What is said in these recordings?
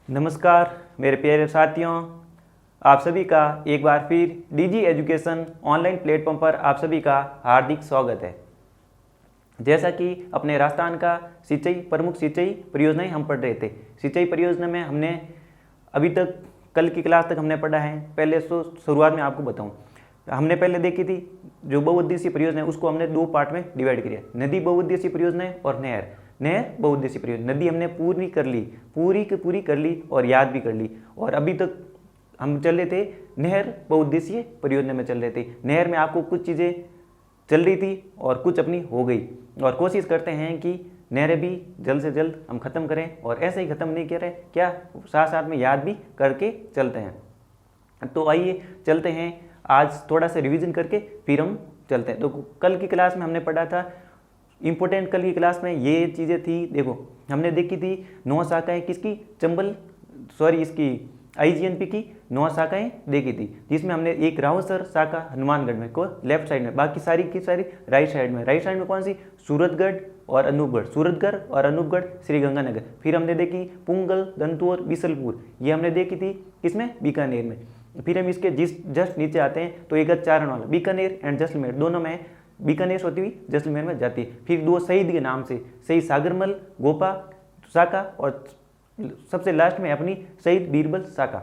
नमस्कार मेरे प्यारे साथियों, आप सभी का एक बार फिर डीजी एजुकेशन ऑनलाइन प्लेटफॉर्म पर आप सभी का हार्दिक स्वागत है। जैसा कि अपने राजस्थान का सिंचाई प्रमुख सिंचाई परियोजनाएं हम पढ़ रहे थे। सिंचाई परियोजना में हमने अभी तक कल की क्लास तक हमने पढ़ा है। पहले तो शुरुआत में आपको बताऊं, हमने पहले देखी थी जो बहुउद्देशीय परियोजना है उसको हमने दो पार्ट में डिवाइड किया, नदी बहुउद्देशीय परियोजना है और नहर बहुउद्देशीय परियोजना। नदी हमने पूरी कर ली, पूरी की पूरी कर ली और याद भी कर ली। और अभी तक हम चल रहे थे नहर बहुउद्देशीय परियोजना में चल रहे थे। नहर में आपको कुछ चीज़ें चल रही थी और कुछ अपनी हो गई, और कोशिश करते हैं कि नहरें भी जल्द से जल्द हम ख़त्म करें, और ऐसे ही ख़त्म नहीं करें क्या, साथ साथ में याद भी करके चलते हैं। तो आइए चलते हैं, आज थोड़ा सा रिवीजन करके फिर हम चलते हैं। तो कल की क्लास में हमने पढ़ा था इम्पोर्टेंट, कल की क्लास में ये चीज़ें थी। देखो हमने देखी थी 9 शाखाएं किसकी, इसकी आईजीएनपी की 9 शाखाएं देखी थी, जिसमें हमने एक रावसर शाखा हनुमानगढ़ में को लेफ्ट साइड में, बाकी सारी की सारी राइट साइड में। राइट साइड में कौन सी, सूरतगढ़ और अनूपगढ़, सूरतगढ़ और अनूपगढ़ श्रीगंगानगर। फिर हमने देखी पुंगल, दंतौर, बिसलपुर, ये हमने देखी थी किसमें, बीकानेर में। फिर हम इसके जस्ट नीचे आते हैं तो एक चारण वाला बीकानेर एंड जैसलमेर, दोनों में बीकानेर होती हुई जैसलमेर में जाती है। फिर दो शहीद के नाम से, शहीद सागरमल गोपा शाखा, और सबसे लास्ट में अपनी शहीद बीरबल शाखा।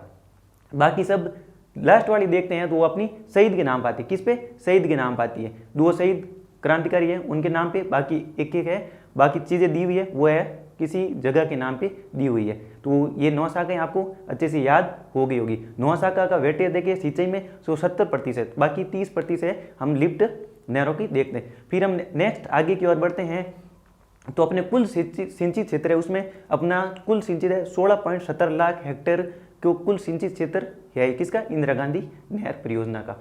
बाकी सब लास्ट वाली देखते हैं तो वो अपनी शहीद के नाम पाती है। किस पे, शहीद के नाम पाती है। दो शहीद क्रांतिकारी है उनके नाम पे, बाकी एक एक है, बाकी चीज़ें दी हुई है वो है किसी जगह के नाम पे दी हुई है। तो ये 9 शाखाएं आपको अच्छे से याद हो गई होगी। 9 शाखा का वेटेज देखिए सिंचाई में 70%, बाकी 30% हम लिफ्ट नहरों की देखते हैं। फिर हम नेक्स्ट आगे की ओर बढ़ते हैं तो अपने कुल सिंचित क्षेत्र है उसमें अपना कुल सिंचित है 16.70 लाख हेक्टेयर को कुल सिंचित क्षेत्र है किसका, इंदिरा गांधी नहर परियोजना का।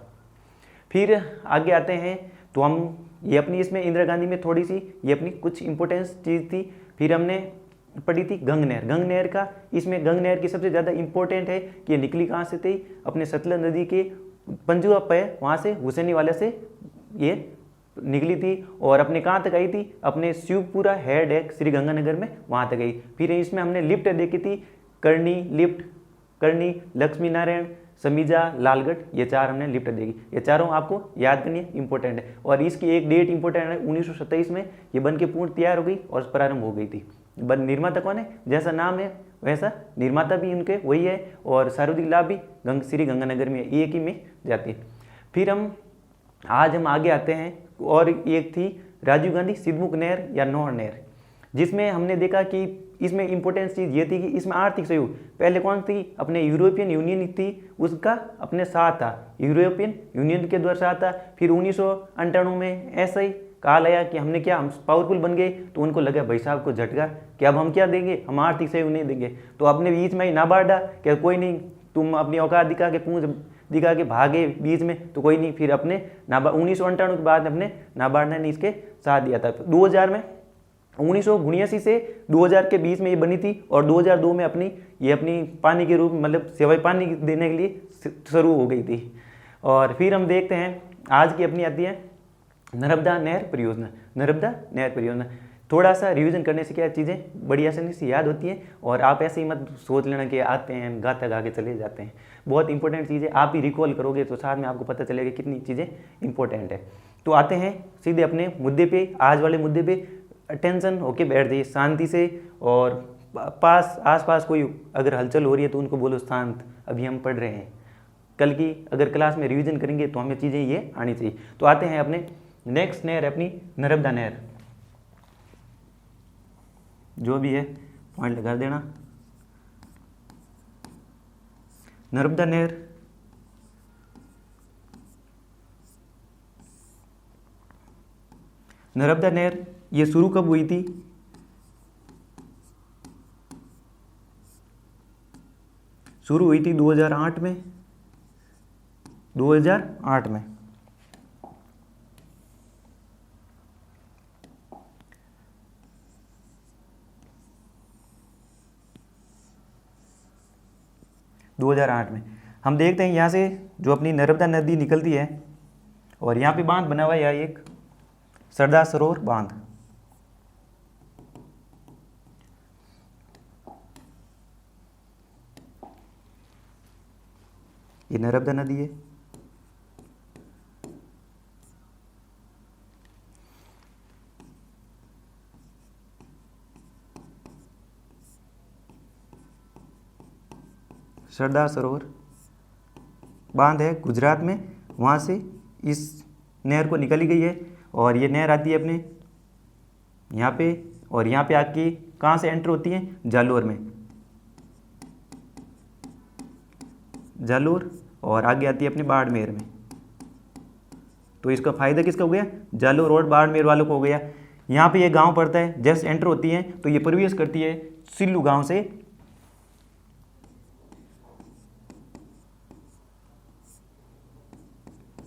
फिर आगे आते हैं तो हम ये अपनी इसमें इंदिरा गांधी में थोड़ी सी ये अपनी कुछ इंपॉर्टेंस चीज़ थी। फिर हमने पढ़ी थी गंग नहर। गंग नहर का, इसमें गंग नहर की सबसे ज़्यादा इंपॉर्टेंट है कि ये निकली कहाँ से थी, अपने सतलज नदी के पंजुआ पे वहाँ से हुसैनी वाले से ये निकली थी, और अपने कहाँ तक आई थी, अपने शिवपुरा हेड है श्रीगंगानगर में, वहाँ तक आई। फिर इसमें हमने लिफ्ट देखी थी, करनी लिफ्ट, करनी, लक्ष्मी नारायण, समीजा, लालगढ़, ये 4 हमने लिफ्ट देखी। ये चारों आपको याद करनी है, इंपॉर्टेंट है। और इसकी एक डेट इंपॉर्टेंट है, 1927 में ये बन के पूर्ण तैयार हो गई और प्रारंभ हो गई थी। निर्माता कौन है, जैसा नाम है वैसा निर्माता भी उनके वही है, और सार्वजनिक लाभ भी श्री गंगानगर में एक ही में जाती है। फिर आज हम आगे आते हैं, और एक थी राजीव गांधी सिद्धमुख नहर या नौर नहर, जिसमें हमने देखा कि इसमें इंपॉर्टेंट चीज़ ये थी कि इसमें आर्थिक सहयोग पहले कौन थी, अपने यूरोपियन यूनियन थी, उसका अपने साथ था, यूरोपियन यूनियन के द्वारा साथ था। फिर 1998 में ऐसा ही कहा आया कि हमने क्या, हम पावरफुल बन गए, तो उनको लगा भाई साहब को झटका कि अब हम क्या देंगे, हम आर्थिक सहयोग नहीं देंगे। तो अपने बीच में ही नाबार्डा क्या, कोई नहीं, तुम अपनी औकात दिखा के पूंछ दिखा के भागे बीच में, तो कोई नहीं। फिर अपने 1998 के बाद अपने नाबार्ड ने इसके साथ दिया था। 2000 में 1979 से 2000 के बीच में ये बनी थी, और 2002 में अपनी पानी के रूप मतलब सेवाएं पानी देने के लिए शुरू हो गई थी। और फिर हम देखते हैं आज की अपनी आती है नर्मदा नहर परियोजना। नर्मदा नहर परियोजना थोड़ा सा रिवीजन करने से क्या चीज़ें बड़ी आसानी से याद होती हैं, और आप ऐसे ही मत सोच लेना कि आते हैं गाता गा के चले जाते हैं। बहुत इंपॉर्टेंट चीज़ें आप भी रिकॉल करोगे तो साथ में आपको पता चलेगा कितनी चीज़ें इंपॉर्टेंट है। तो आते हैं सीधे अपने मुद्दे पे, आज वाले मुद्दे पे अटेंशन होके बैठ जाइए शांति से, और आसपास कोई अगर हलचल हो रही है तो उनको बोलो शांत, अभी हम पढ़ रहे हैं। कल की अगर क्लास में रिवीजन करेंगे तो हमें चीज़ें ये आनी चाहिए। तो आते हैं अपने नेक्स्ट नहर अपनी नर्मदा नहर, जो भी है पॉइंट लगा देना। नर्मदा नहर ये शुरू कब हुई थी, शुरू हुई थी 2008 में। 2008 में हम देखते हैं यहाँ से जो अपनी नर्मदा नदी निकलती है, और यहाँ पे बांध बना हुआ है एक सरदार सरोवर बांध। ये नर्मदा नदी है। सरदार सरोवर बांध है गुजरात में, वहाँ से इस नहर को निकाली गई है और ये नहर आती है अपने यहाँ पे, और यहाँ पे आके कहाँ से एंटर होती है, जालोर में, जालोर, और आगे आती है अपने बाड़मेर में। तो इसका फ़ायदा किसका हो गया, जालोर और बाड़मेर वालों को हो गया। यहाँ पे ये गांव पड़ता है, जस्ट एंटर होती है तो ये प्रवेश करती है सिल्लू गांव से,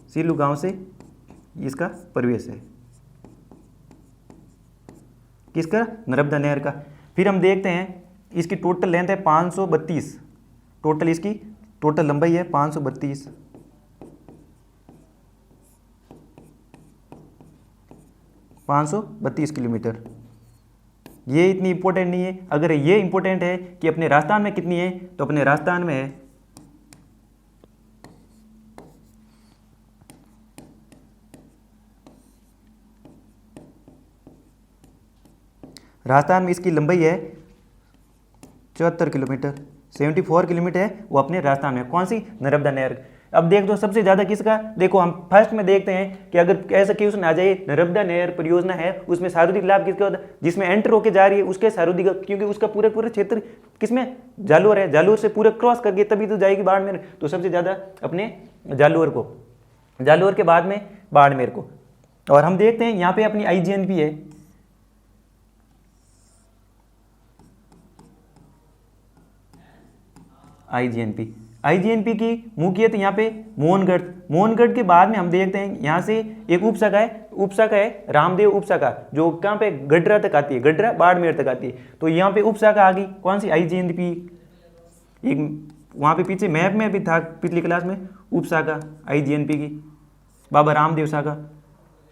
सिल्लू गांव से इसका प्रवेश है, किसका, नर्मदा नहर का। फिर हम देखते हैं इसकी टोटल लेंथ है 532, टोटल इसकी टोटल लंबाई है 532, 532 किलोमीटर। ये इतनी इंपॉर्टेंट नहीं है। अगर ये इंपॉर्टेंट है कि अपने राजस्थान में कितनी है, तो अपने राजस्थान में है राजस्थान में इसकी लंबाई है 74 किलोमीटर, 74 किलोमीटर है वो अपने राजस्थान में। कौन सी, नर्मदा नहर। अब देख दो सबसे ज़्यादा किसका, देखो हम फर्स्ट में देखते हैं कि अगर ऐसा क्वेश्चन आ जाए नर्मदा नहर परियोजना है उसमें सर्वाधिक लाभ किसका होता है, जिसमें एंटर होके जा रही है उसके सर्वाधिक, क्योंकि उसका पूरा पूरा क्षेत्र किसमें, जालोर है, जालोर से पूरा क्रॉस करके तभी तो जाएगी बाड़मेर, तो सबसे ज़्यादा अपने जालोर को, जालोर के बाद में बाड़मेर को। और हम देखते हैं यहाँ पे अपनी IGNP है, IGNP की मुख्यतः यहाँ पे मोहनगढ़ के बाद में हम देखते हैं यहाँ से एक उपशाखा है रामदेव उपशाखा, जो कहाँ पे गडरा तक आती है, गडरा बाड़मेर तक आती है। तो यहाँ पे उपशाखा आ गई कौन सी, IGNP। एक वहाँ पे पीछे मैप में भी था पिछली क्लास में, उपशाखा IGNP की बाबा रामदेव शाखा,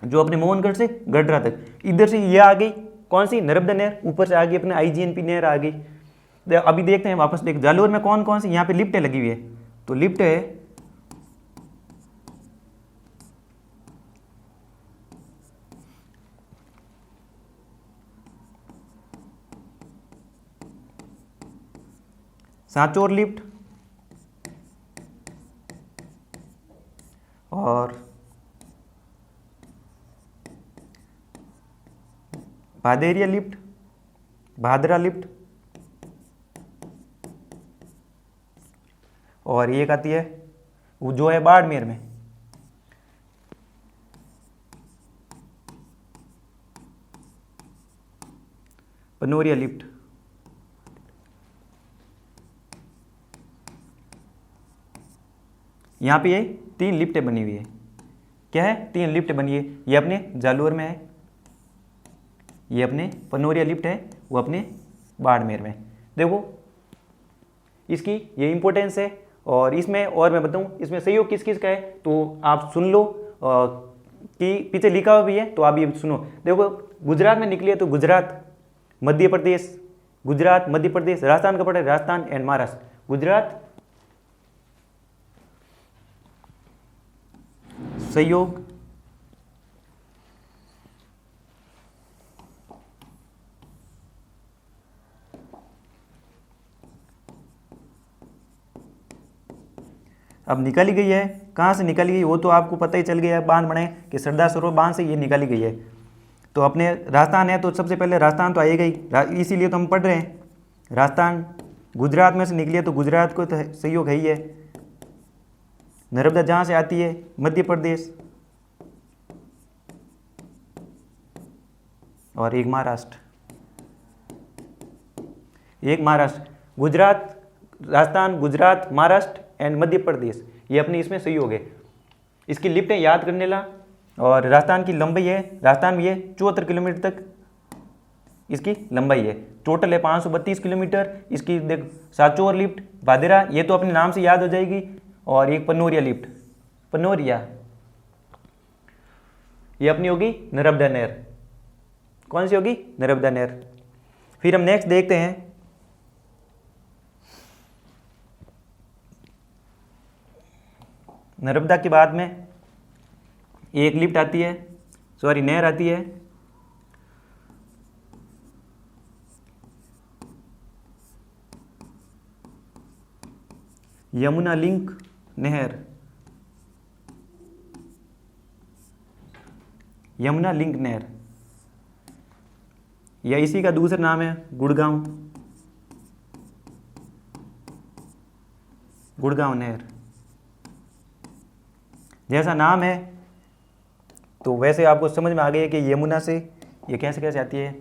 जो अपने मोहनगढ़ से गडरा तक, इधर से ये आ गई कौन सी, नर्मदा नहर, ऊपर से आ गई अपने IGNP नहर आ गई। अभी देखते हैं वापस, देख जालोर में कौन कौन सी, यहाँ पे लिफ्टें लगी हुई है, तो लिफ्ट है सांचौर लिफ्ट और भादेरिया लिफ्ट, भादरा लिफ्ट, और एक आती है वो जो है बाड़मेर में, पनोरिया लिफ्ट। यहाँ पे ये 3 लिफ्टें बनी हुई है, क्या है, 3 लिफ्ट बनी है। ये अपने जालोर में है, ये अपने पनोरिया लिफ्ट है, वो अपने बाड़मेर में। देखो इसकी ये इंपॉर्टेंस है। और इसमें और मैं बताऊं इसमें सहयोग किस किस का है, तो आप सुन लो कि पीछे लिखा हुआ भी है, तो आप ये सुनो। देखो गुजरात में निकली है तो गुजरात, मध्य प्रदेश, गुजरात मध्य प्रदेश, राजस्थान का पड़ा है राजस्थान एंड महाराष्ट्र। गुजरात सहयोग, अब निकाली गई है, कहाँ से निकाली गई वो तो आपको पता ही चल गया है, बांध बने कि सरदार सरोवर बांध से ये निकाली गई है। तो अपने राजस्थान है तो सबसे पहले राजस्थान तो आएगा ही, इसीलिए तो हम पढ़ रहे हैं। राजस्थान गुजरात में से निकली है तो गुजरात को तो सहयोग है ही है। नर्मदा जहाँ से आती है मध्य प्रदेश, और एक महाराष्ट्र, एक महाराष्ट्र, गुजरात, राजस्थान, गुजरात, महाराष्ट्र एंड मध्य प्रदेश, ये अपने इसमें सहयोग है। इसकी लिफ्टें याद करने ला। और राजस्थान की लंबाई है, राजस्थान में ये 74 किलोमीटर तक इसकी लंबाई है, टोटल है 532 किलोमीटर। इसकी देख सांचौर लिफ्ट, भादेरा, ये तो अपने नाम से याद हो जाएगी, और एक पनोरिया लिफ्ट, पनोरिया, ये अपनी होगी नर्मदा नहर। कौन सी होगी, नर्मदा नहर। फिर हम नेक्स्ट देखते हैं नर्मदा के बाद में एक लिफ्ट आती है, सॉरी नहर आती है, यमुना लिंक नहर, यमुना लिंक नहर, या इसी का दूसरा नाम है गुड़गांव, गुड़गांव नहर। जैसा नाम है तो वैसे आपको समझ में आ गया कि यमुना से ये कैसे कैसे आती है।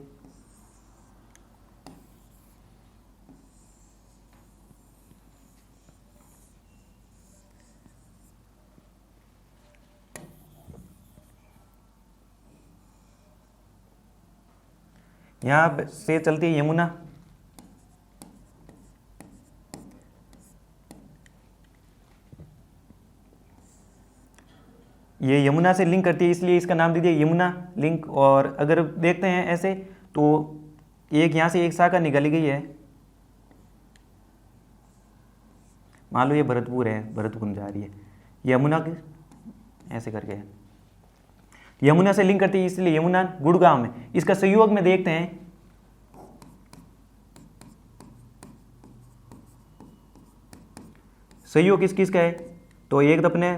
यहाँ से चलती है यमुना, ये यमुना से लिंक करती है इसलिए इसका नाम दे दिया यमुना लिंक। और अगर देखते हैं ऐसे तो एक यहाँ से एक शाखा निकली गई है, मान लो ये भरतपुर है, भरतपुर में जा रही है यमुना की, ऐसे करके है, यमुना से लिंक करती है इसलिए यमुना गुड़गांव में। इसका संयोग में देखते हैं, संयोग किस किस का है, तो एक तो अपने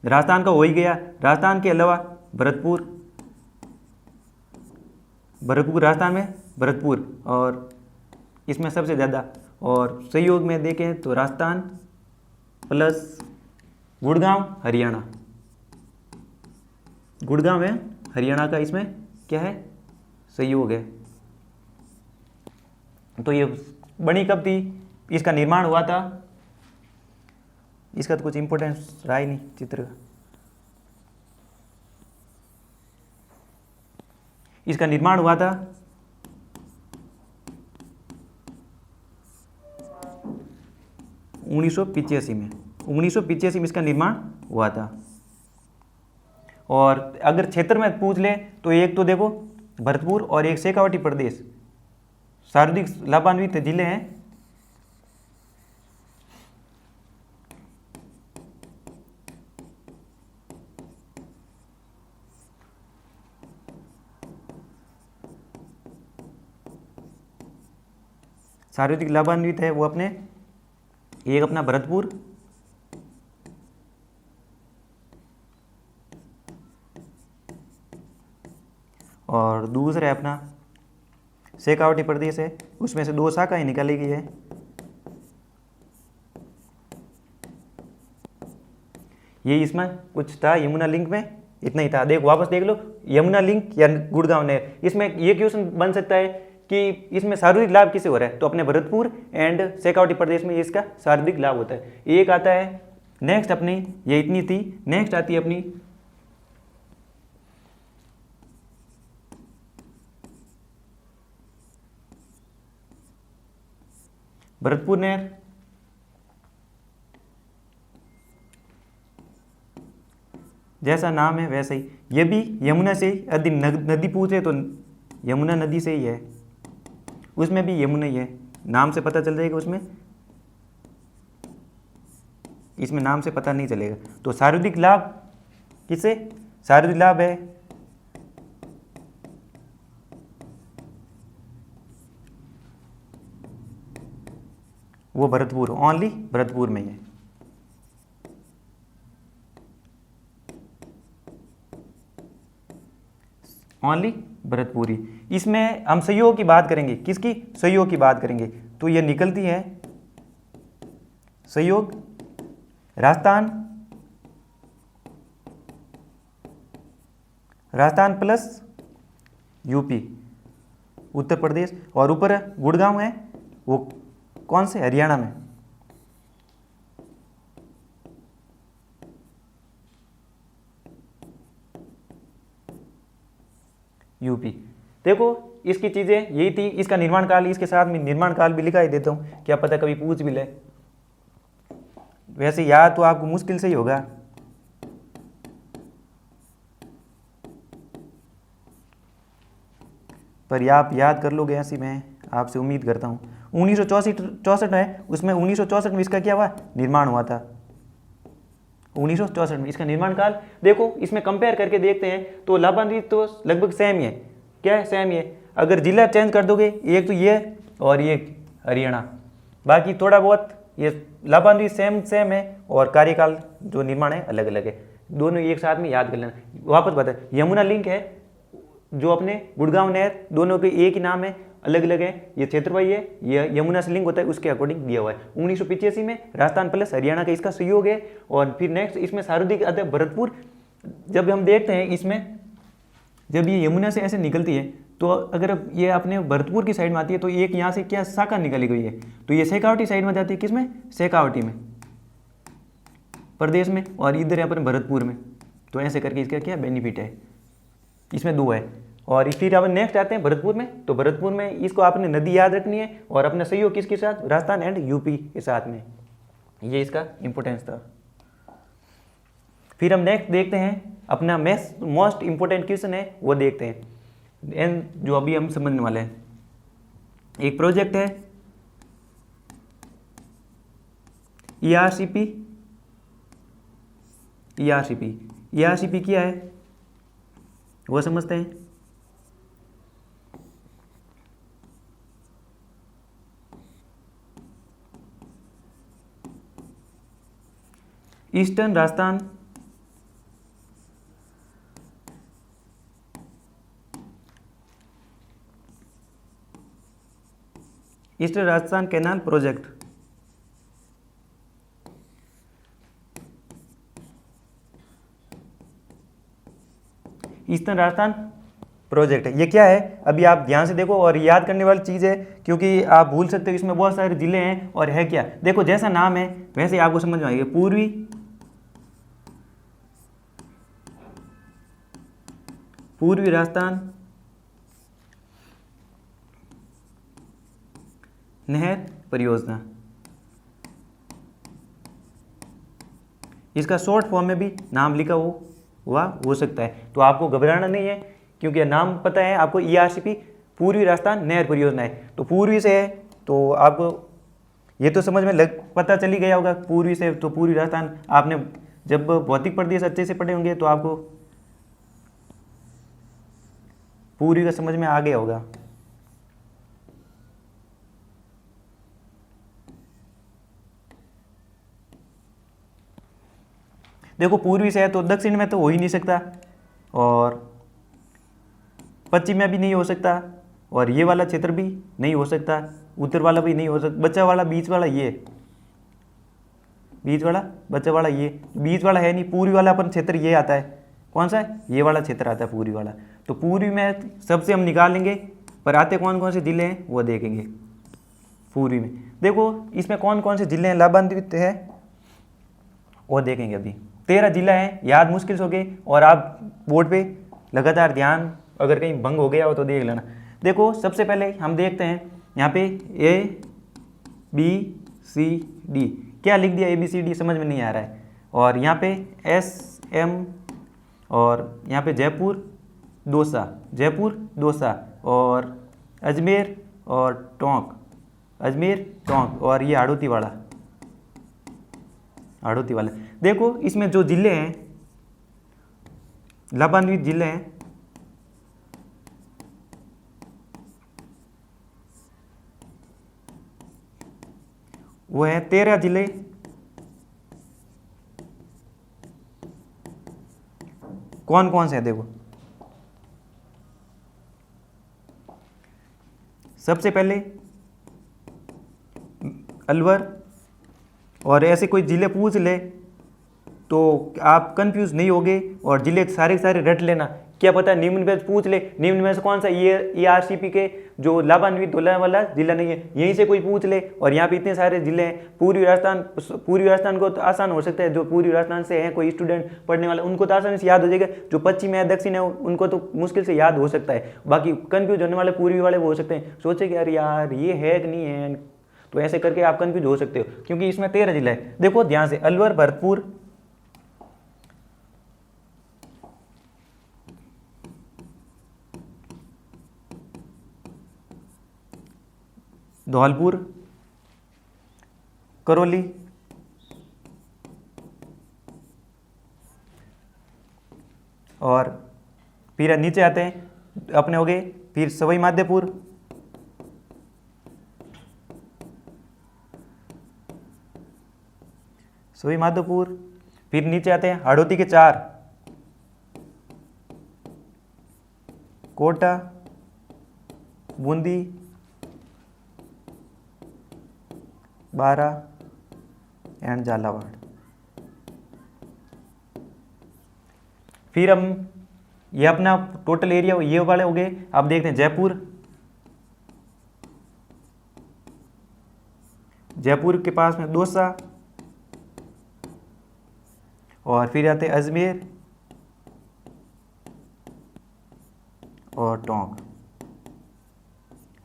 राजस्थान का हो ही गया, राजस्थान के अलावा भरतपुर, भरतपुर राजस्थान में भरतपुर और इसमें सबसे ज़्यादा, और संयोग में देखें तो राजस्थान प्लस गुड़गांव हरियाणा, गुड़गांव है हरियाणा का, इसमें क्या है संयोग है। तो ये बनी कब थी, इसका निर्माण हुआ था, इसका तो कुछ इंपॉर्टेंस रहा ही नहीं चित्र का। इसका निर्माण हुआ था 1985 में, 1985 में इसका निर्माण हुआ था। और अगर क्षेत्र में पूछ ले तो एक तो देखो भरतपुर और एक शेखावाटी प्रदेश सर्वाधिक लाभान्वित जिले हैं। सर्वाधिक लाभान्वित है वो अपने, एक अपना भरतपुर और दूसरा है अपना शेखावाटी प्रदेश है, उसमें से दो शाखाएं निकाली गई है। ये इसमें कुछ था यमुना लिंक में, इतना ही था। देखो वापस देख लो, यमुना लिंक या गुड़गांव नहर, इसमें ये क्वेश्चन बन सकता है कि इसमें सर्वाधिक लाभ किसे हो रहा है, तो अपने भरतपुर एंड शेखावाटी प्रदेश में इसका सर्वाधिक लाभ होता है। एक आता है नेक्स्ट अपनी, ये इतनी थी, नेक्स्ट आती है अपनी भरतपुर नहर, जैसा नाम है वैसे ही, ये भी यमुना से, यदि नदी पूछे तो यमुना नदी से ही है, उसमें भी यमुना ही है, नाम से पता चल जाएगा उसमें, इसमें नाम से पता नहीं चलेगा। तो सर्वाधिक लाभ किसे, सर्वाधिक लाभ है वो भरतपुर, ओनली भरतपुर में ही है। ओनली भरतपुरी। इसमें हम संयोग की बात करेंगे, किसकी, संयोग की बात करेंगे, तो ये निकलती है संयोग राजस्थान, राजस्थान प्लस यूपी उत्तर प्रदेश, और ऊपर गुड़गांव है वो कौन से, हरियाणा में। यूपी। देखो इसकी चीजें यही थी, इसका निर्माण काल, इसके साथ में निर्माण काल भी लिखा ही देता हूं, क्या पता कभी पूछ भी ले। वैसे याद तो आपको मुश्किल से ही होगा, पर आप याद कर लोगे ऐसी मैं आपसे उम्मीद करता हूँ। 1964 है, उसमें 1964 में इसका क्या हुआ, निर्माण हुआ था। 1964 में। इसका निर्माण काल देखो, इसमें कंपेयर करके देखते हैं तो लाभान्वित तो लगभग सेम ही है। क्या है? सेम ही है। अगर जिला चेंज कर दोगे, एक तो ये और ये हरियाणा, बाकी थोड़ा बहुत ये लाभान्वित सेम सेम है और कार्यकाल जो निर्माण है अलग अलग है। दोनों एक साथ में याद कर लेना। वापस बता, यमुना लिंक है जो अपने गुड़गांव नहर, दोनों के एक ही नाम है, अलग अलग है। ये क्षेत्रफल है, ये यमुना से लिंक होता है, उसके अकॉर्डिंग दिया हुआ है। 1985 में राजस्थान प्लस हरियाणा का इसका सहयोग है। और फिर नेक्स्ट इसमें सारूदिक अध्यक्ष भरतपुर। जब हम देखते हैं इसमें, जब ये यमुना से ऐसे निकलती है तो अगर ये अपने भरतपुर की साइड में आती है तो एक यहाँ से क्या शाखा निकली गई है, तो ये शेखावटी साइड में जाती है। किसमें? शेखावटी में, प्रदेश में, और इधर है अपने भरतपुर में। तो ऐसे करके इसका क्या बेनिफिट है, इसमें दो है। और फिर अपन नेक्स्ट आते हैं भरतपुर में। तो भरतपुर में इसको आपने नदी याद रखनी है और अपना सहयोग किसके साथ? राजस्थान एंड यूपी के साथ में। ये इसका इंपॉर्टेंस था। फिर हम नेक्स्ट देखते हैं अपना मोस्ट इंपॉर्टेंट क्वेश्चन है वो देखते हैं, जो अभी हम समझने वाले हैं। एक प्रोजेक्ट है ERCP। ERCP क्या है वो समझते हैं। Eastern Rajasthan canal project. Eastern Rajasthan project है। ये क्या है अभी आप ध्यान से देखो, और याद करने वाली चीज़ है क्योंकि आप भूल सकते हो। इसमें बहुत सारे जिले हैं और है क्या, देखो जैसा नाम है वैसे आपको समझ में आएगा। पूर्वी राजस्थान नहर परियोजना, इसका शॉर्ट फॉर्म में भी नाम लिखा हुआ हो सकता है। तो आपको घबराना नहीं है क्योंकि नाम पता है आपको। ERCP पूर्वी राजस्थान नहर परियोजना है, तो पूर्वी से है तो आपको ये तो समझ में पता चली गया होगा। पूर्वी से तो पूर्वी राजस्थान, आपने जब भौतिक प्रदेश अच्छे से पढ़े होंगे तो आपको पूर्वी का समझ में आ गया होगा। देखो पूर्वी से है तो दक्षिण में तो हो ही नहीं सकता, और पश्चिम में भी नहीं हो सकता, और ये वाला क्षेत्र भी नहीं हो सकता, उत्तर वाला भी नहीं हो सकता, बच्चा वाला, बीच वाला, ये बीच वाला, बच्चा वाला, ये बीच वाला है नहीं। पूर्वी वाला अपन क्षेत्र ये आता है, कौन सा है? ये वाला क्षेत्र आता है पूर्वी वाला। तो पूर्वी में सबसे हम निकाल लेंगे, पर आते कौन कौन से जिले हैं वो देखेंगे। पूर्वी में देखो इसमें कौन कौन से जिले हैं लाभान्वित है वो देखेंगे। अभी 13 जिला है, याद मुश्किल से हो गए, और आप बोर्ड पे लगातार ध्यान, अगर कहीं भंग हो गया हो तो देख लेना। देखो सबसे पहले हम देखते हैं यहाँ पे ABCD, क्या लिख दिया ABCD समझ में नहीं आ रहा है। और यहाँ पे SM, और यहाँ पे जयपुर दौसा, और अजमेर और टोंक, और ये हाड़ौती वाला। देखो इसमें जो जिले हैं लाभान्वित जिले हैं वो है 13 जिले। कौन कौन से हैं देखो, सबसे पहले अलवर, और ऐसे कोई जिले पूछ ले तो आप कंफ्यूज नहीं होगे, और जिले सारे सारे रट लेना। क्या पता निम्न में पूछ ले, निम्न में से कौन सा ERCP के जो लाभान्वित होने वाला जिला नहीं है, यहीं से कोई पूछ ले। और यहाँ पे इतने सारे जिले हैं। पूर्वी राजस्थान को तो आसान हो सकता है, जो पूर्वी राजस्थान से है कोई स्टूडेंट पढ़ने वाला उनको तो आसानी से याद हो जाएगा। जो पश्चिम है दक्षिण है उनको तो मुश्किल से याद हो सकता है। बाकी कन्फ्यूज होने वाले पूर्वी वाले वो हो सकते हैं, सोचे कि यार ये है कि नहीं है, तो ऐसे करके आप कन्फ्यूज हो सकते हो क्योंकि इसमें 13 जिला है। देखो ध्यान से, अलवर, भरतपुर, धौलपुर, करौली, और फिर नीचे आते हैं अपने हो गए, फिर सवाई माधोपुर, सवाई माधोपुर, फिर नीचे आते हैं हाड़ौती के 4, कोटा, बूंदी, 12 एंड झालावाड़। फिर हम ये अपना टोटल एरिया ये वाले हो गए। आप देखते हैं जयपुर, जयपुर के पास में दौसा, और फिर आते हैं अजमेर और टोंक।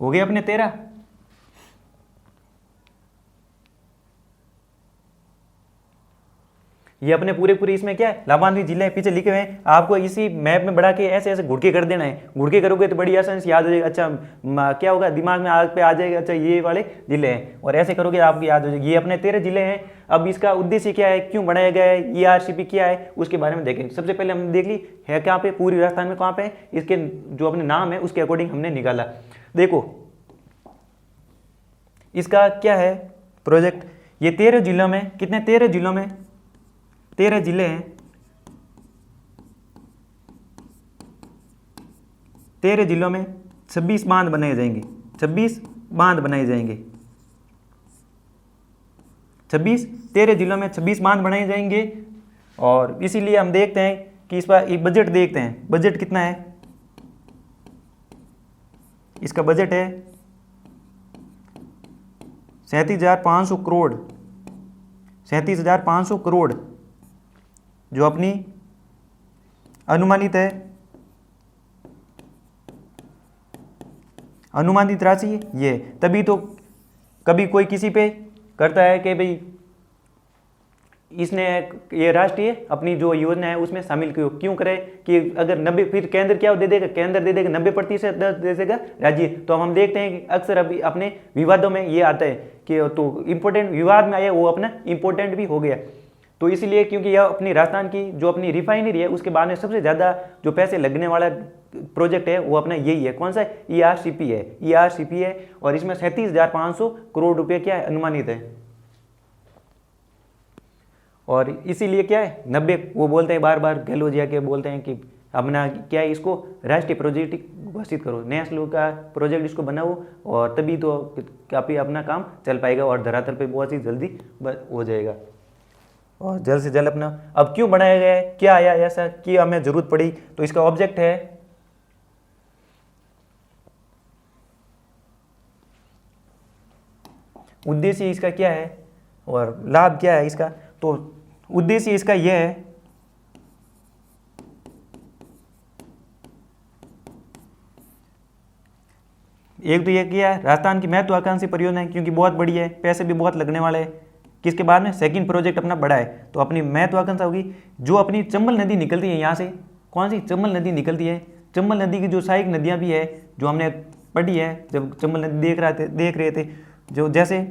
हो गए अपने 13। ये अपने पूरे पूरे इसमें क्या है, लाभान्वित जिले पीछे लिखे हुए हैं। आपको इसी मैप में बढ़ा के ऐसे ऐसे घुड़के कर देना है। घुड़के करोगे तो बड़ी आसानी से याद हो जाएगा। अच्छा क्या होगा, दिमाग में आग पे आ जाएगा, अच्छा ये वाले जिले हैं, और ऐसे करोगे आपको याद हो जाएगी। ये अपने 13 जिले हैं। अब इसका उद्देश्य क्या है, क्यों बनाया गया है, ERCP क्या है, उसके बारे में देखेंगे। सबसे पहले हम देख ली है कहाँ पे, पूरी राजस्थान में कहाँ पे, इसके जो अपने नाम है उसके अकॉर्डिंग हमने निकाला। देखो इसका क्या है प्रोजेक्ट, ये 13 जिलों में, कितने 13 जिलों में, 13 जिले हैं, 13 जिलों में 26 बांध बनाए जाएंगे, 26 बांध बनाए जाएंगे, 13 जिलों में 26 बांध बनाए जाएंगे। और इसीलिए हम देखते हैं कि इस पर एक बजट देखते हैं, बजट कितना है, इसका बजट है 37,500 करोड़, 37,500 करोड़ जो अपनी अनुमानित है, अनुमानित राशि ये। तभी तो कभी कोई किसी पे करता है कि भाई इसने ये राष्ट्रीय अपनी जो योजना है उसमें शामिल क्यों करे, कि अगर 90, फिर केंद्र क्या दे देगा, केंद्र दे देगा 90% दे देगा राज्य। तो हम देखते हैं कि अक्सर अभी अपने विवादों में ये आता है कि तो इम्पोर्टेंट विवाद में आया वो अपना इम्पोर्टेंट भी हो गया। तो इसलिए क्योंकि यह अपनी राजस्थान की जो अपनी रिफाइनरी है उसके बाद में सबसे ज़्यादा जो पैसे लगने वाला प्रोजेक्ट है वो अपना यही है। कौन सा, ERCP है, ERCP है। और इसमें 37,500 करोड़ रुपये क्या है, अनुमानित है। और इसीलिए क्या है 90, वो बोलते हैं बार बार गहलोत जी के बोलते हैं कि अपना क्या है, इसको राष्ट्रीय प्रोजेक्ट घोषित करो, नेशनल का प्रोजेक्ट इसको बनाओ, और तभी तो काफ़ी अपना काम चल पाएगा और धरातल पे बहुत ही जल्दी हो जाएगा। और जल्द से जल्द अपना, अब क्यों बनाया गया है, क्या आया ऐसा कि हमें जरूरत पड़ी, तो इसका ऑब्जेक्ट है उद्देश्य इसका क्या है और लाभ क्या है इसका। तो उद्देश्य इसका यह है एक तो ये किया राजस्थान की महत्वाकांक्षी परियोजना है क्योंकि बहुत बड़ी है, पैसे भी बहुत लगने वाले हैं। किसके बाद में सेकंड प्रोजेक्ट अपना बड़ा है, तो अपनी महत्वाकांक्षा होगी जो अपनी चंबल नदी निकलती है यहाँ से। कौन सी चंबल नदी निकलती है, चंबल नदी की जो सहायक नदियाँ भी है जो हमने पढ़ी है जब चंबल नदी देख रहे थे, जो जैसे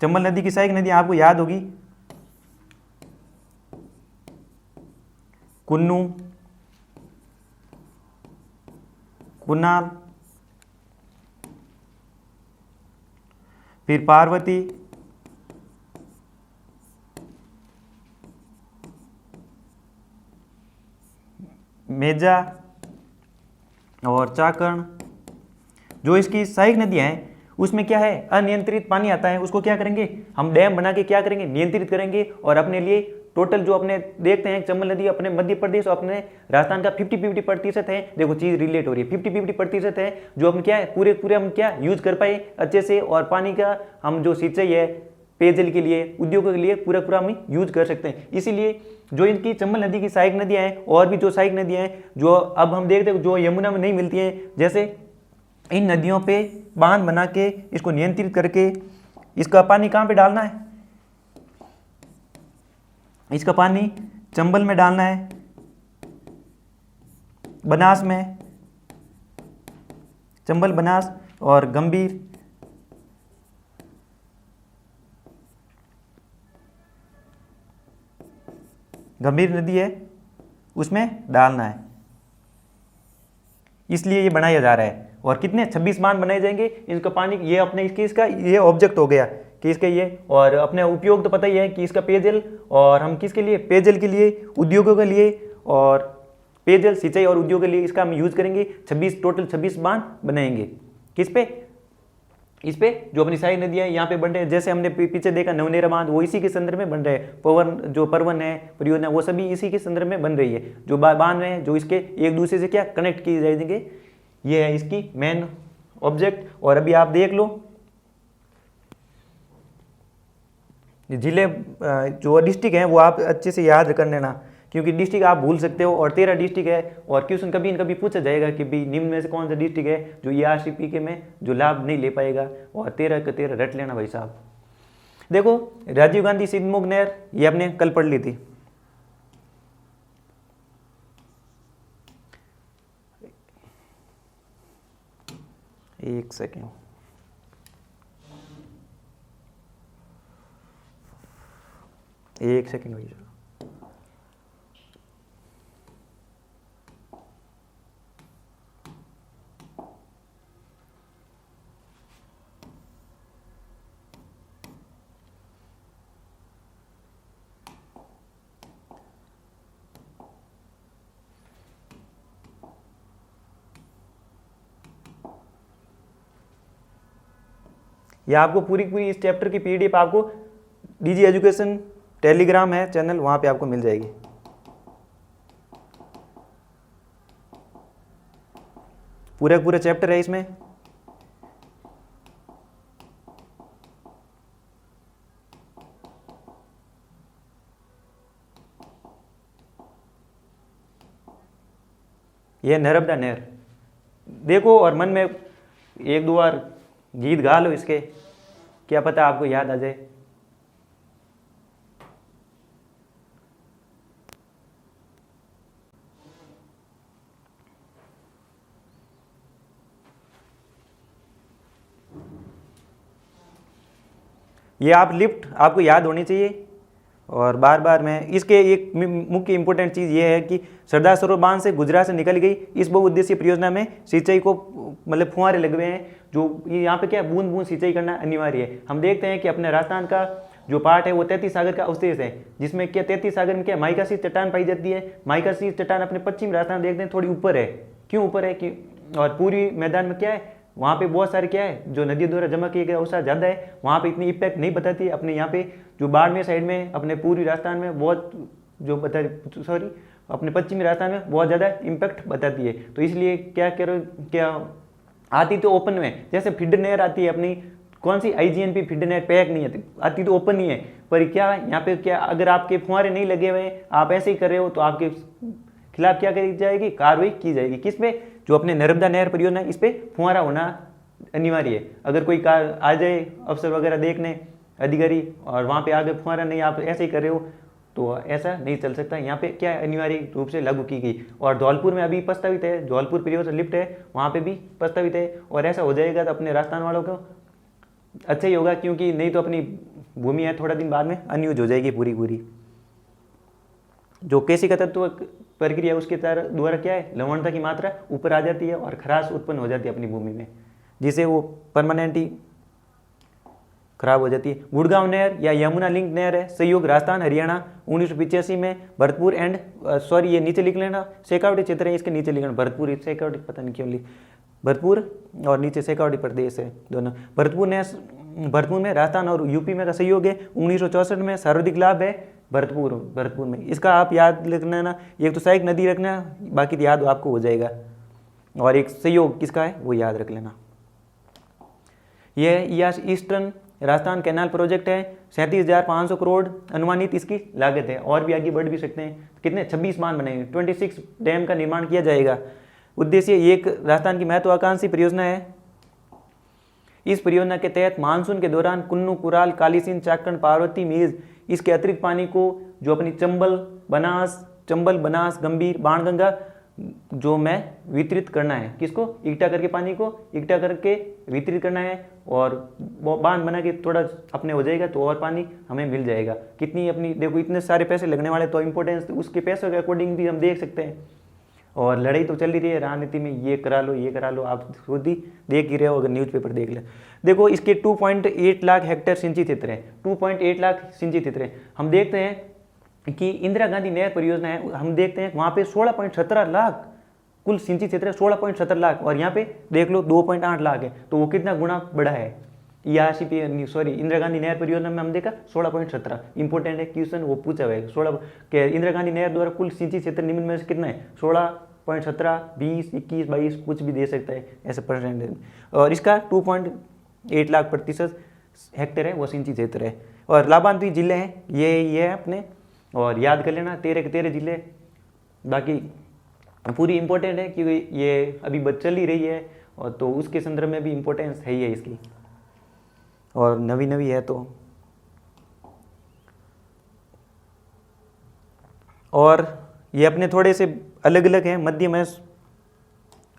चंबल नदी की सहायक नदी आपको याद होगी, कुन्नू, कुनाल, फिर पार्वती, मेजा और चाकण। जो इसकी सहायक नदियां हैं उसमें क्या है, अनियंत्रित पानी आता है, उसको क्या करेंगे हम, डैम बना के क्या करेंगे, नियंत्रित करेंगे। और अपने लिए टोटल जो अपने देखते हैं चंबल नदी अपने मध्य प्रदेश और अपने राजस्थान का 50-50% है। देखो चीज़ रिलेट हो रही है, 50-50% है जो हम क्या है पूरे हम क्या यूज कर पाए अच्छे से। और पानी का हम जो सिंचाई है पेयजल के लिए, उद्योगों के लिए पूरा हम यूज कर सकते हैं। इसीलिए जो इनकी चंबल नदी की सहायक नदियाँ हैं और भी जो सहायक नदियाँ हैं जो अब हम देखते हैं जो यमुना में नहीं मिलती हैं, जैसे इन नदियों पे बांध बना के इसको नियंत्रित करके इसका पानी कहाँ पे डालना है, इसका पानी चंबल में डालना है, बनास में, चंबल, बनास और गंभीर, गंभीर नदी है उसमें डालना है, इसलिए ये बनाया जा रहा है। और कितने 26 बांध बनाए जाएंगे इनका पानी, ये अपने इसका ये ऑब्जेक्ट हो गया कि इसका ये, और अपने उपयोग तो पता ही है कि इसका पेयजल, और हम किसके लिए, पेयजल के लिए, उद्योगों के लिए, और पेयजल सिंचाई और उद्योग के लिए इसका हम यूज करेंगे। 26 टोटल 26 बांध बनाएंगे। किस पे, इस पे जो अपनी सारी नदियां यहाँ पे बन रहे हैं, जैसे हमने पीछे देखा नवनेरा बांध, वो इसी के संदर्भ में बन रहे हैं। पवन जो परवन है परियोजना, वो सभी इसी के संदर्भ में बन रही है। जो बांध हैं जो इसके एक दूसरे से क्या कनेक्ट किए जाएंगे, ये है इसकी मेन ऑब्जेक्ट। और अभी आप देख लो जिले जो डिस्ट्रिक्ट हैं वो आप अच्छे से याद कर लेना, क्योंकि डिस्ट्रिक्ट आप भूल सकते हो। और 13 डिस्ट्रिक्ट है, और क्वेश्चन कभी न कभी पूछा जाएगा कि भाई निम्न में से कौन सा डिस्ट्रिक्ट है जो ERCP के में जो लाभ नहीं ले पाएगा, और 13 के 13 रट लेना भाई साहब। देखो राजीव गांधी सिद्धमुख नहर, ये आपने कल पढ़ ली थी। एक सेकेंड, एक सेकेंड भैया। या आपको पूरी पूरी इस चैप्टर की PDF आपको DG एजुकेशन टेलीग्राम है चैनल, वहाँ पे आपको मिल जाएगी। पूरा पूरा चैप्टर है इसमें। यह नर्मदा नहर देखो, और मन में एक दो बार गीत गा लो इसके, क्या पता आपको याद आ जाए। ये आप लिफ्ट आपको याद होनी चाहिए, और बार बार मैं इसके एक मुख्य इंपॉर्टेंट चीज़ ये है कि सरदार सरोवर बांध से गुजरात से निकल गई इस बहुउद्देशीय परियोजना में सिंचाई को मतलब फुहारे लगे हुए हैं, जो यहाँ पे क्या बूंद बूंद सिंचाई करना अनिवार्य है। हम देखते हैं कि अपने राजस्थान का जो पार्ट है वो 33 सागर का अवशेष है, जिसमें क्या 33 सागर में क्या माइकासीस चट्टान पाई जाती है। माइकासीस चट्टान अपने पश्चिम राजस्थान देखते हैं थोड़ी ऊपर है, क्यों ऊपर है कि, और पूरी मैदान में क्या है वहाँ पे बहुत सारे क्या है जो नदियों द्वारा जमा किए गए अवसाद ज़्यादा है, वहाँ पे इतनी इम्पैक्ट नहीं बताती है। अपने यहाँ पे जो बाड़मेर साइड में अपने पूर्वी राजस्थान में बहुत जो अपने पश्चिमी राजस्थान में बहुत ज़्यादा इम्पैक्ट बताती है। तो इसलिए क्या करो, क्या आती तो ओपन में, जैसे फीडर नहर आती है अपनी, कौन सी IGNP फीडर नहर पैक नहीं आती, आती तो ओपन ही है। पर क्या यहाँ पे क्या अगर आपके फुहारे नहीं लगे हुए आप ऐसे ही कर रहे हो तो आपके खिलाफ क्या करी जाएगी, कार्रवाई की जाएगी। किस पे, जो अपने नर्मदा नहर परियोजना इस पे फुहारा होना अनिवार्य है। अगर कोई कार आ जाए अफसर वगैरह देखने अधिकारी और वहाँ पे आगे फुहारा नहीं, आप ऐसे ही कर रहे हो तो ऐसा नहीं चल सकता। यहाँ पे क्या अनिवार्य रूप से लागू की गई। और धौलपुर में अभी प्रस्तावित है, धौलपुर परियोजना लिफ्ट है वहाँ पे भी प्रस्तावित है। और ऐसा हो जाएगा तो अपने राजस्थान वालों को अच्छा ही होगा, क्योंकि नहीं तो अपनी भूमि है थोड़ा दिन बाद में अनयूज हो जाएगी पूरी पूरी। जो केसिका तत्व प्रक्रिया उसके द्वारा क्या है लवणता की मात्रा ऊपर आ जाती है और खराश उत्पन्न हो जाती है अपनी भूमि में, जिसे वो परमानेंट ही खराब हो जाती है। गुड़गांव नहर या यमुना लिंक नहर है, सहयोग राजस्थान हरियाणा 1985 में भरतपुर एंड सॉरी ये नीचे लिख लेना, शेखावटी क्षेत्र है इसके नीचे लिखना भरतपुर, शेखावटी पता नहीं क्यों लिख, भरतपुर और नीचे शेखावटी प्रदेश है दोनों। भरतपुर में राजस्थान और यूपी में का सहयोग है। 1964 में सर्वाधिक लाभ है भरतपुर में। इसका आप याद रखना ना, एक तो सहायक नदी रखना, बाकी याद आपको हो जाएगा। और एक सहयोग किसका है वो याद रख लेना। यह ईस्टर्न राजस्थान कैनाल प्रोजेक्ट है, 37,500 करोड़ अनुमानित इसकी लागत है। और भी आगे बढ़ भी सकते हैं। कितने 26 बांध बनेंगे, 26 डैम का निर्माण किया जाएगा। उद्देश्य एक राजस्थान की महत्वाकांक्षी परियोजना है। इस परियोजना के तहत मानसून के दौरान कुन्नू, कुराल, कालीसिंध, चाकण, पार्वती, मेज इसके अतिरिक्त पानी को जो अपनी चंबल, बनास, गंभीर, बाणगंगा जो मैं वितरित करना है, किसको, इकट्ठा करके, पानी को इकट्ठा करके वितरित करना है, और वो बांध बना के थोड़ा अपने हो जाएगा तो और पानी हमें मिल जाएगा। कितनी अपनी देखो, इतने सारे पैसे लगने वाले, तो इम्पोर्टेंस उसके पैसों के अकॉर्डिंग भी हम देख सकते हैं। और लड़ाई तो चल ही रही है राजनीति में, ये करा लो ये करा लो, आप खुद ही देख ही रहे हो, अगर न्यूज़पेपर देख ले। देखो इसके 2.8 लाख हेक्टेयर सिंचित क्षेत्र है, 2.8 लाख सिंचित क्षेत्र है। हम देखते हैं कि इंदिरा गांधी नहर परियोजना है, हम देखते हैं वहाँ पे 16.17 लाख कुल सिंचित क्षेत्र है, 16.17 लाख, और यहाँ पे देख लो 2.8 लाख है, तो वो कितना गुना बढ़ा है। या सॉरी इंदिरा गांधी नहर परियोजना में हम देखा 16.17, इंपॉर्टेंट है क्वेश्चन, वो पूछा हुआ है 16 के इंदिरा गांधी नहर द्वारा कुल सिंचित क्षेत्र निम्न में से कितना है, 16.17, 20, 21, 22 कुछ भी दे सकता है ऐसे परसेंटेज। और इसका 2.8 लाख प्रतिशत हेक्टेयर है वो सिंचित क्षेत्र है। और लाभान्वित जिले हैं ये है अपने, और याद कर लेना 13 के 13 जिले, बाकी पूरी इंपॉर्टेंट है क्योंकि ये अभी बच चल ही रही है, और तो उसके संदर्भ में भी इंपॉर्टेंस है ही है इसकी, और नवी नवी है तो। और ये अपने थोड़े से अलग अलग हैं, मध्यम है,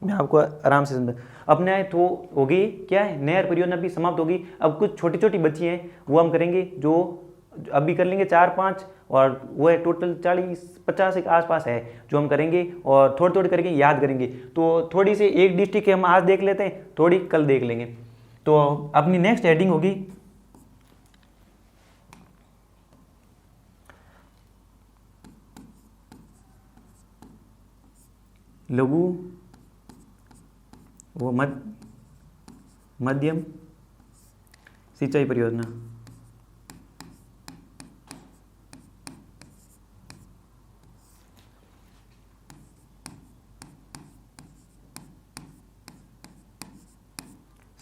मैं आपको आराम से समझा। अपने तो होगी क्या है, नहर परियोजना भी समाप्त होगी। अब कुछ छोटी छोटी बची हैं वो हम करेंगे, जो अभी कर लेंगे 4-5, और वो है टोटल 40-50 के आसपास है जो हम करेंगे, और थोड़ी थोड़ी करके याद करेंगे। तो थोड़ी सी एक डिस्ट्रिक्ट हम आज देख लेते हैं, थोड़ी कल देख लेंगे। तो अपनी नेक्स्ट हेडिंग होगी लघु वो मध्यम सिंचाई परियोजना।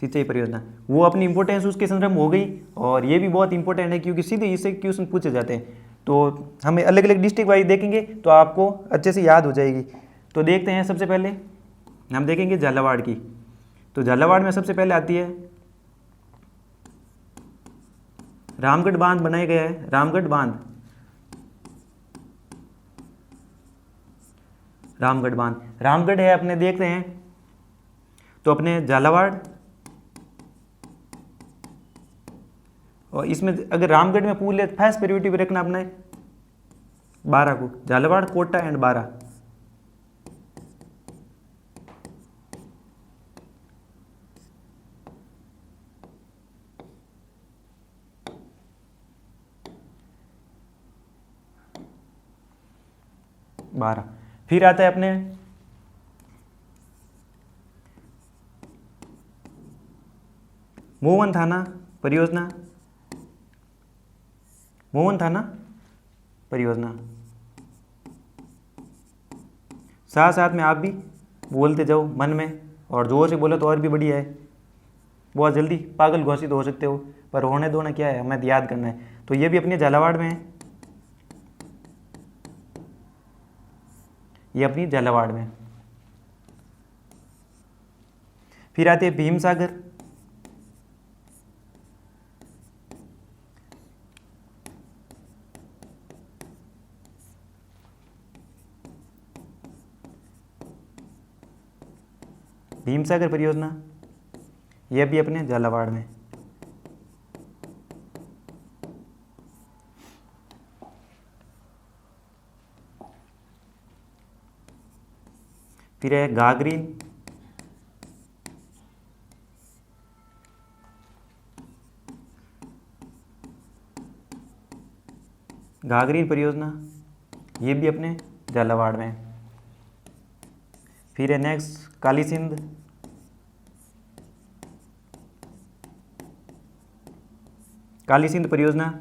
सिंचाई परियोजना वो अपनी इंपॉर्टेंस उसके संदर्भ में हो गई, और ये भी बहुत इंपॉर्टेंट है क्योंकि सीधे इससे क्वेश्चन पूछे जाते हैं। तो हमें अलग अलग डिस्ट्रिक्ट वाइज देखेंगे तो आपको अच्छे से याद हो जाएगी। तो देखते हैं, सबसे पहले हम देखेंगे झालावाड़ की। तो झालावाड़ में सबसे पहले आती है रामगढ़ बांध बनाया गया है, रामगढ़ बांध, रामगढ़ बांध, रामगढ़ है अपने, देखते हैं तो अपने झालावाड़, और इसमें अगर रामगढ़ में पूछ ले फर्स्ट प्रायोरिटी पे रखना अपने 12 को, झालावाड़, कोटा एंड 12। फिर आता है अपने मोहन थाना परियोजना, मोहन थाना परियोजना। साथ साथ में आप भी बोलते जाओ मन में, और जोर से बोलो तो और भी बढ़िया है। बहुत जल्दी पागल घोषित हो सकते हो, पर होने दो ना, क्या है हमें याद करना है। तो ये भी अपने झालावाड़ में है, ये अपनी झालावाड़ में। फिर आते हैं भीमसागर, भीमसागर परियोजना, यह भी अपने झालावाड़ में। फिर है घाघरीन, घाघरीन परियोजना, ये भी अपने झालावाड़ में। फिर है नेक्स्ट काली सिंध, काली सिंध परियोजना,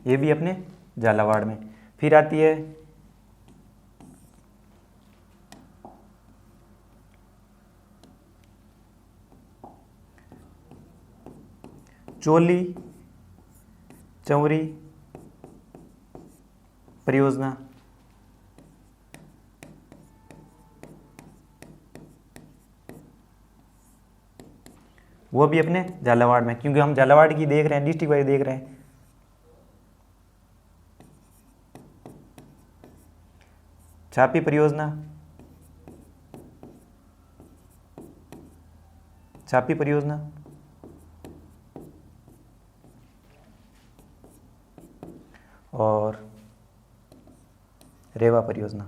ये भी अपने झालावाड़ में। फिर आती है चोली चौरी परियोजना, वो भी अपने झालावाड़ में, क्योंकि हम झालावाड़ की देख रहे हैं, डिस्ट्रिक्ट वाइज देख रहे हैं। छापी परियोजना, छापी परियोजना और रेवा परियोजना।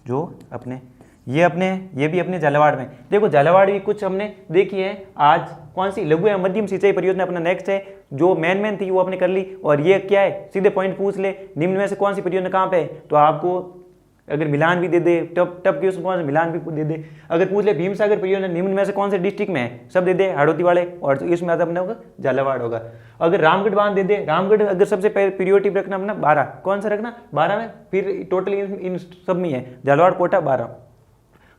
जो अपने ये भी अपने झालावाड़ में, देखो झालावाड़ भी कुछ हमने देखी है। आज कौन सी लघु या मध्यम सिंचाई परियोजना अपना नेक्स्ट है, जो मेन थी वो आपने कर ली। और ये क्या है, सीधे पॉइंट पूछ ले, निम्न में से कौन सी परियोजना कहाँ पे है, तो आपको अगर मिलान भी दे दे, टप क्वेश्चन कौन सा मिलान भी दे दे। अगर पूछ ले भीम सागर परियोजना निम्न में से कौन से डिस्ट्रिक्ट में है, सब दे दे हाड़ौती वाले, और इसमें आता अपने होगा झालावाड़ होगा। अगर रामगढ़ बांध दे दे, रामगढ़ अगर सबसे पहले प्रियोरिटी रखना अपना 12, कौन सा रखना 12 में, फिर टोटल इन सब में है झालावाड़ कोटा 12।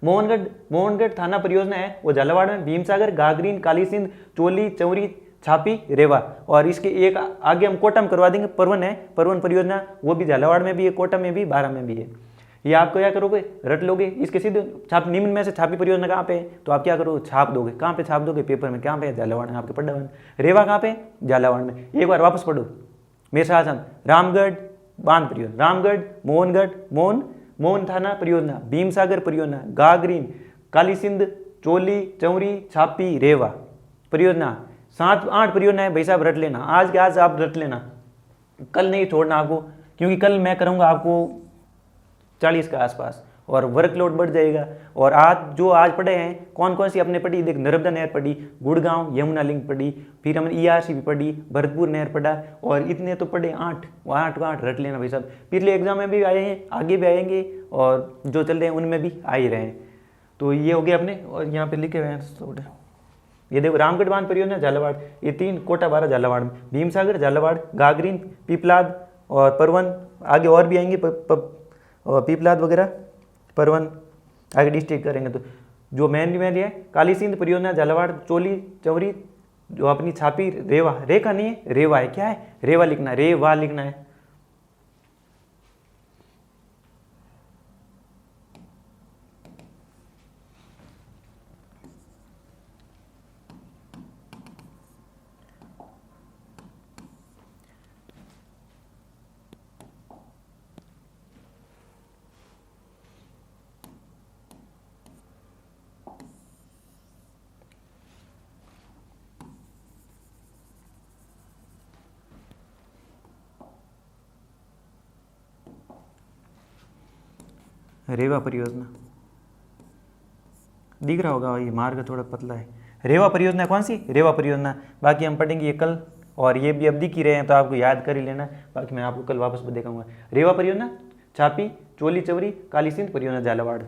मोहनगढ़ थाना परियोजना है वो झालावाड़ में, भीमसागर, गागरीन, काली सिंध, चोली, चौरी, छापी, रेवा। और इसके एक आगे हम कोटा में करवा देंगे, परवन है, परवन परियोजना, वो भी झालावाड़ में भी है, कोटा में भी, 12 में भी है। ये आपको क्या करोगे, रट लोगे इसके सीधे। छाप निम्न में से छापी परियोजना कहाँ पे है, तो आप क्या करोगे, छाप दोगे। कहाँ पे छाप दोगे, पेपर में। कहाँ पे, झालावाड़ में, आपके पढ़ा हुआ। रेवा कहाँ पे, झालावाड़ में। एक बार वापस पढ़ो मेरे साथ। रामगढ़ बांध परियोजना, रामगढ़, मोहनगढ़, मोहन थाना परियोजना, भीमसागर परियोजना, गागरीन, काली सिंध, चोली, चौरी, छापी, रेवा परियोजना। 7-8 परियोजना है भाई साहब, रट लेना। आज के आज आप रट लेना, कल नहीं छोड़ना आपको, क्योंकि कल मैं करूँगा आपको 40 के आसपास, और वर्कलोड बढ़ जाएगा। और आज पढ़े हैं, कौन कौन सी आपने पढ़ी, देख नर्मदा नहर पढ़ी, गुड़गांव यमुना लिंक पढ़ी, फिर हमने ERC भी पढ़ी, भरतपुर नहर पढ़ा, और इतने तो पढ़े 8 रट लेना भाई साहब। पिछले एग्जाम में भी आए हैं, आगे भी आएंगे, और जो चल रहे हैं उनमें भी आ ही रहे हैं। तो ये हो गया अपने, और यहाँ पे लिखे हुए हैं थोड़े, ये देखो रामगढ़ बांध परियोजना झालावाड़, ये 3, कोटा 12 झालावाड़ में, भीमसागर झालावाड़, गागरीन, पीपलाद और परवन, आगे और भी आएंगे और पीपलाद वगैरह, परवन आगे डिस्ट्रिक्ट करेंगे। तो जो मेन है काली सिंध परियोजना झालावाड़, चोली, चौरी, जो अपनी छापी, रेवा, रेखा नहीं है, रेवा है, क्या है, रेवा लिखना है, रेवा लिखना है। रेवा परियोजना दिख रहा होगा, ये मार्ग थोड़ा पतला है। रेवा परियोजना कौन सी, रेवा परियोजना, बाकी हम पढ़ेंगे ये कल, और ये भी अब दिख ही रहे हैं तो आपको याद कर ही लेना, बाकी मैं आपको कल वापस दिखाऊंगा। रेवा परियोजना, छापी, चोली, चौरी, काली सिंध परियोजना झालावाड़,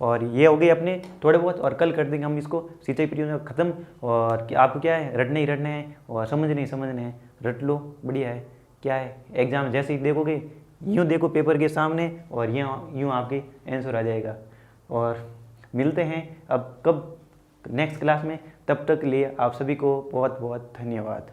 और ये हो गए अपने थोड़े बहुत। और कल कर देंगे हम इसको सिंचाई परियोजना खत्म। और आपको क्या है, रटने ही रटने हैं, और समझने हैं, रट लो, बढ़िया है। क्या है, एग्जाम जैसे ही देखोगे, यूँ देखो पेपर के सामने, और यूँ आपके आंसर आ जाएगा। और मिलते हैं अब कब, नेक्स्ट क्लास में। तब तक के लिए आप सभी को बहुत बहुत धन्यवाद।